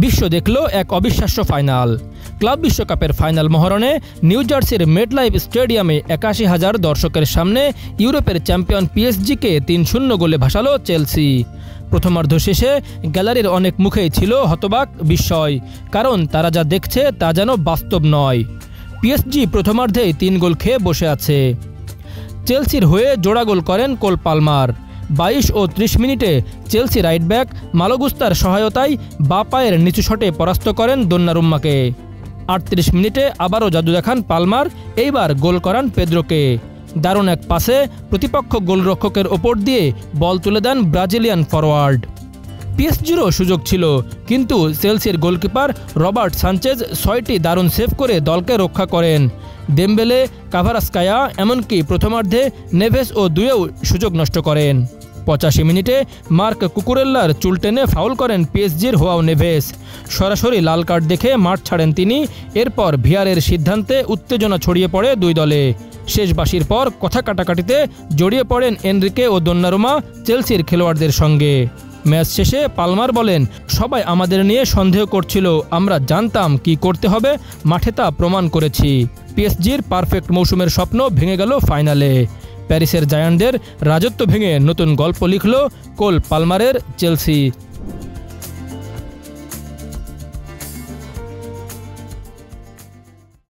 বিশ্ব দেখল এক অবিশ্বাস্য ফাইনাল। ক্লাব বিশ্বকাপের ফাইনাল মহরণে নিউ জার্সির মেটলাইফ স্টেডিয়ামে ৮১,০০০ দর্শকের সামনে ইউরোপের চ্যাম্পিয়ন পিএসজিকে ৩-০ গোলে ভাসালো চেলসি। প্রথমার্ধ শেষে গ্যালারির অনেক মুখেই ছিল হতবাক, বিস্ময়, কারণ তারা যা দেখছে তা যেন বাস্তব নয়। পিএসজি প্রথমার্ধেই ৩ গোল খেয়ে বসে আছে। চেলসির হয়ে জোড়া গোল করেন কোল পালমার। ২২ ও ৩০ মিনিটে চেলসি রাইট ব্যাক মালোগুস্তার সহায়তায় বাঁ পায়ের নিচু শটে পরাস্ত করেন দোন্নারুম্মাকে। ৩৮ মিনিটে আবারও জাদু দেখান পালমার, এইবার গোল করান পেদ্রোকে। দারুণ এক পাসে প্রতিপক্ষ গোলরক্ষকের ওপর দিয়ে বল তুলে দেন ব্রাজিলিয়ান ফরোয়ার্ড। পিএসজিরও সুযোগ ছিল, কিন্তু চেলসির গোলকিপার রবার্ট সানচেজ ৬টি দারুণ সেভ করে দলকে রক্ষা করেন। দেমবেলে, কাভারাস্কায়া, এমনকি প্রথমার্ধে নেভেস ও দুয়েও সুযোগ নষ্ট করেন। ৮৫ মিনিটে মার্ক কুকুরেল্লার চুল টেনে ফাউল করেন পিএসজির হোয়াও নেভেস। সরাসরি লাল কার্ড দেখে মাঠ ছাড়েন তিনি। এরপর ভিআরের সিদ্ধান্তে উত্তেজনা ছড়িয়ে পড়ে দুই দলে। শেষ বাঁশির পর কথা কাটাকাটিতে জড়িয়ে পড়েন এনরিকে ও দোন্নারুমা চেলসির খেলোয়াড়দের সঙ্গে। ম্যাচ শেষে পালমার বলেন, সবাই আমাদের নিয়ে সন্দেহ করছিল, আমরা জানতাম কি করতে হবে, মাঠে তা প্রমাণ করেছি। পিএসজির পারফেক্ট মৌসুমের স্বপ্ন ভেঙে গেল ফাইনালে। প্যারিসের জায়ান্টদের রাজত্ব ভেঙে নতুন গল্প লিখল কোল পালমারের চেলসি।